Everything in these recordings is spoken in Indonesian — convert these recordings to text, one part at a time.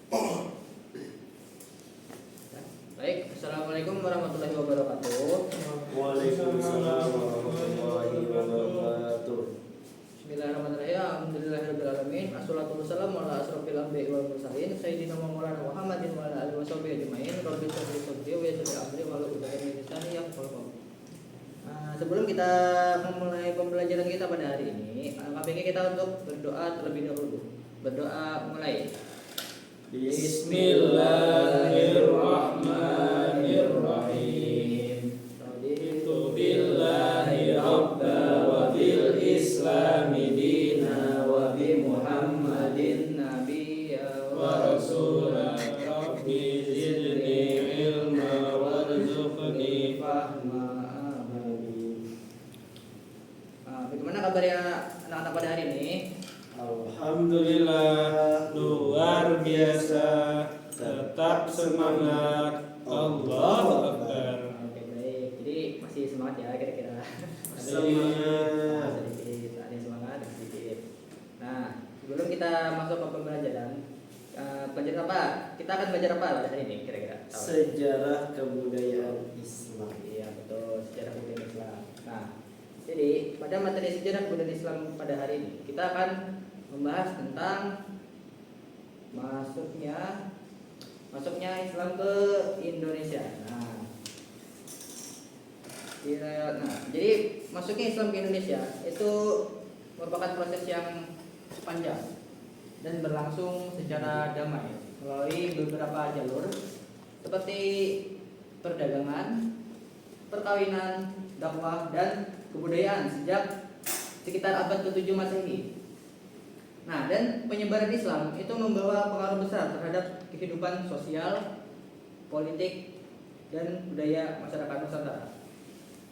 Baik, Assalamualaikum warahmatullahi wabarakatuh. Waalaikumsalam warahmatullahi wabarakatuh. Bismillahirrahmanirrahim. Alhamdulillahirabbil alamin. Wassalatu wassalamu ala asrofil anbiya'i wal mursalin sayyidina Maulana Muhammadin wa ala alihi washabihi ajmain. Rabbi shrah li sadri wa yassir li amri wahlul 'uqdatam min lisani yafqahu qawli. Sebelum kita memulai pembelajaran kita pada hari ini, kami kita untuk berdoa terlebih dahulu. Berdoa mulai. Bismillahirrahmanirrahim. Raditu billahi rabba wa bil islami dina wa bi Muhammadin nabiyya wa rasula. Rabbi zidni ilma warzuqni fahma. Bagaimana kabarnya anak-anak pada hari ini? Alhamdulillah, luar biasa, tetap semangat, Allahu Akbar. Oke, baik. Jadi masih semangat ya kira-kira. Semangat. Sedikit, ada yang semangat, ada sedikit. Nah, sebelum kita masuk ke pembelajaran, pelajaran apa? Kita akan belajar apa pada hari ini kira-kira? Tahu? Sejarah kebudayaan Islam. Iya, betul, sejarah budaya Islam. Nah, jadi pada materi sejarah budaya Islam pada hari ini, kita akan membahas tentang masuknya Islam ke Indonesia. Jadi masuknya Islam ke Indonesia itu merupakan proses yang panjang dan berlangsung secara damai melalui beberapa jalur seperti perdagangan, perkawinan, dakwah, dan kebudayaan sejak sekitar abad ke-7 Masehi. Nah, dan penyebaran Islam itu membawa pengaruh besar terhadap kehidupan sosial, politik, dan budaya masyarakat Nusantara.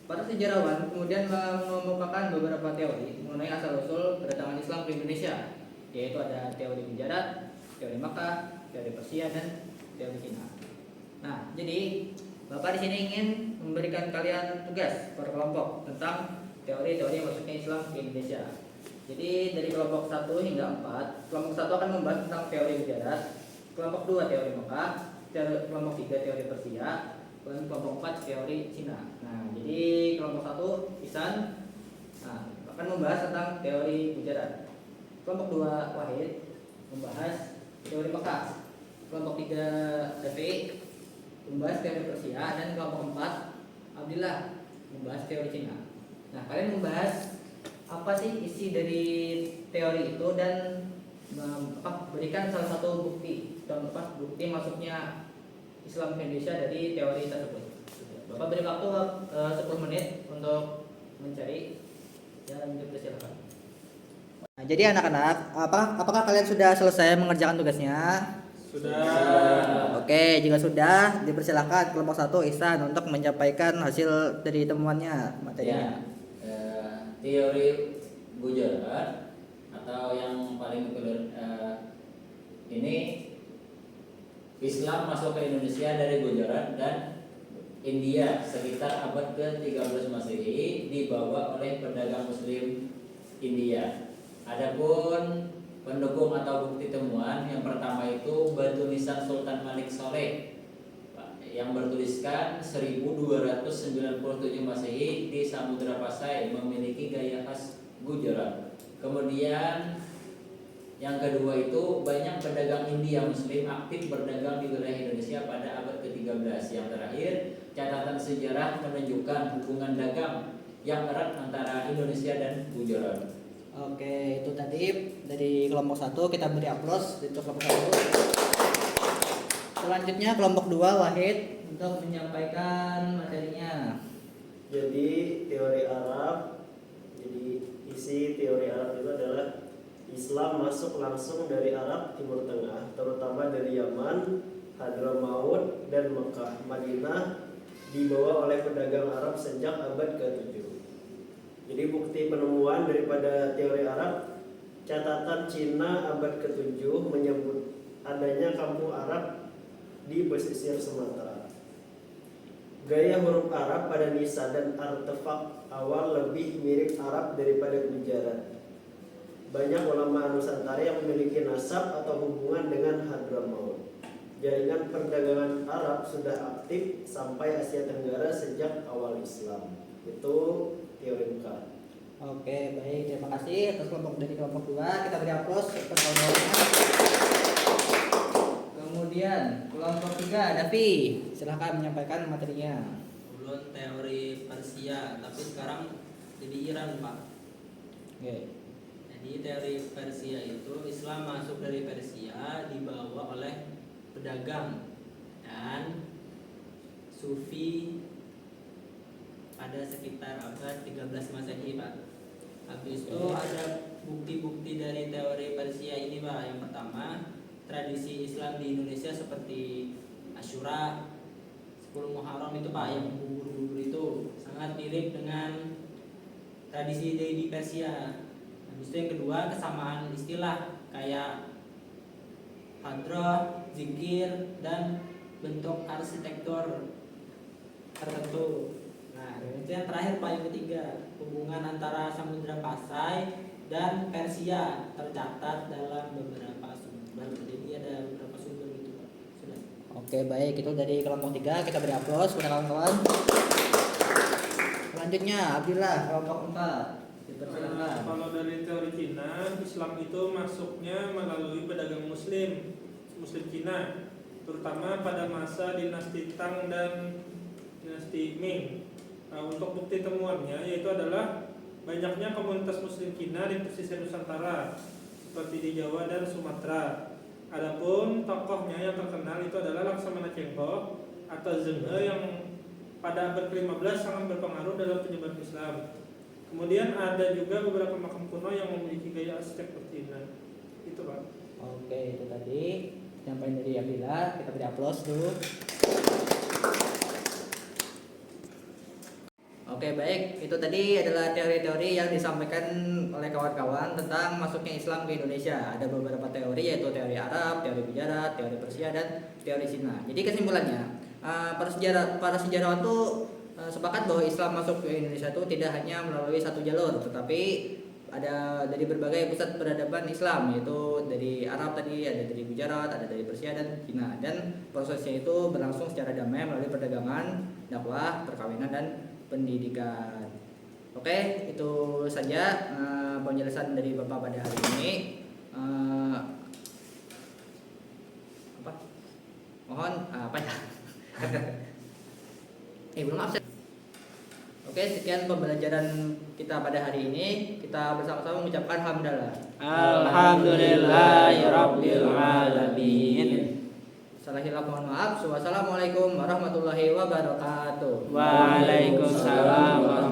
Para sejarawan kemudian mengemukakan beberapa teori mengenai asal-usul kedatangan Islam ke Indonesia, yaitu ada teori Gujarat, teori Makkah, teori Persia, dan teori Cina. Nah, jadi Bapak di sini ingin memberikan kalian tugas per kelompok tentang teori-teori masuknya Islam ke Indonesia. Jadi dari kelompok 1 hingga 4, kelompok 1 akan membahas tentang teori Gujarat, kelompok 2 teori Mekah, kelompok 3 teori Persia, dan kelompok 4 teori Cina. Nah, jadi kelompok 1 Ihsan akan membahas tentang teori Gujarat. Kelompok 2 Wahid membahas teori Mekah. Kelompok 3 Syafi'i membahas teori Persia, dan kelompok 4 Abdillah membahas teori Cina. Nah, kalian membahas apa sih isi dari teori itu dan berikan salah satu bukti masuknya Islam ke Indonesia dari teori tersebut. Bapak beri waktu 10 menit untuk mencari dan dipersilakan. Nah, jadi anak-anak, apakah kalian sudah selesai mengerjakan tugasnya? Sudah. Oke, jika sudah, dipersilakan kelompok 1 Ihsan untuk menyampaikan hasil dari temuannya materinya. Teori Gujarat atau yang paling populer ini Islam masuk ke Indonesia dari Gujarat dan India sekitar abad ke-13 Masehi dibawa oleh pedagang Muslim India. Adapun pendukung atau bukti temuan yang pertama itu batu nisan Sultan Malik Saleh yang bertuliskan 1297 Masehi di Samudra Pasai, memiliki gaya khas Gujarat. Kemudian yang kedua itu banyak pedagang India Muslim aktif berdagang di wilayah Indonesia pada abad ke-13. Yang terakhir, catatan sejarah menunjukkan hubungan dagang yang erat antara Indonesia dan Gujarat. Oke, itu tadi dari kelompok 1, kita beri aplaus untuk kelompok 1. Selanjutnya kelompok 2 Wahid untuk menyampaikan materinya. Jadi teori Arab, isi teori Arab itu adalah Islam masuk langsung dari Arab Timur Tengah, terutama dari Yaman, Hadramaut, dan Mekah. Madinah dibawa oleh pedagang Arab sejak abad ke-7. Jadi bukti penemuan daripada teori Arab, catatan Cina abad ke-7 menyebut adanya kampung Arab di pesisir Sumatera. Gaya huruf Arab pada nisa dan artefak awal lebih mirip Arab daripada Gujarat. Banyak ulama Nusantara yang memiliki nasab atau hubungan dengan Hadramaut. Jaringan perdagangan Arab sudah aktif sampai Asia Tenggara sejak awal Islam. Itu teori Bukhari. Oke, baik. Terima kasih atas kelompok dari kelompok 2. Kita beri aplaus atas kawan-kawannya. Kemudian kelompok 3, Davi, silahkan menyampaikan materinya. Dulu teori Persia, tapi sekarang jadi Iran, Pak. Oke. Jadi teori Persia itu Islam masuk dari Persia dibawa oleh pedagang dan Sufi pada sekitar abad 13 Masehi, Pak. Habis itu ada bukti-bukti dari teori Persia ini, Pak. Yang pertama, tradisi Islam di Indonesia seperti Asyura, 10 Muharram itu, Pak, yang bubur-bubur itu sangat mirip dengan tradisi di Persia. Habis itu yang kedua, kesamaan istilah kayak hadrah, zikir, dan bentuk arsitektur tertentu. Nah, itu yang terakhir, Pak, yang ketiga, hubungan antara Samudra Pasai dan Persia tercatat dalam beberapa sumber. Jadi ada beberapa sumber gitu, Pak. Sudah. Oke, baik. Itu dari kelompok 3. Kita beri aplaus kepada kawan-kawan. Selanjutnya, Abdillah, kelompok 4. Dipersilakan. Kalau dari teori Cina, Islam itu masuknya melalui pedagang Muslim Cina, terutama pada masa dinasti Tang dan dinasti Ming. Nah, untuk bukti temuannya yaitu adalah banyaknya komunitas Muslim Cina di pesisir Nusantara seperti di Jawa dan Sumatera. Adapun tokohnya yang terkenal itu adalah Laksamana Cheng-ho atau Zheng He yang pada abad ke-15 sangat berpengaruh dalam penyebaran Islam. Kemudian ada juga beberapa makam kuno yang memiliki gaya arsitektur Cina. Itu, Pak. Oke, itu tadi penyampaian dari Abdillah. Kita beri aplaus dulu. Oke, baik. Itu tadi adalah teori-teori yang disampaikan oleh kawan-kawan tentang masuknya Islam ke Indonesia. Ada beberapa teori, yaitu teori Arab, teori Gujarat, teori Persia, dan teori Cina. Jadi kesimpulannya, para sejarawan itu sepakat bahwa Islam masuk ke Indonesia itu tidak hanya melalui satu jalur, tetapi ada dari berbagai pusat peradaban Islam, yaitu dari Arab tadi, ada dari Gujarat, ada dari Persia dan Cina. Dan prosesnya itu berlangsung secara damai melalui perdagangan, dakwah, perkawinan, dan pendidikan. Oke, itu saja penjelasan dari Bapak pada hari ini. Mohon apa ya? Belum absen. Oke, sekian pembelajaran kita pada hari ini. Kita bersama-sama mengucapkan hamdalah. Alhamdulillahirabbil alamin. Salah hilaf mohon maaf. Wassalamualaikum warahmatullahi wabarakatuh. Waalaikumsalam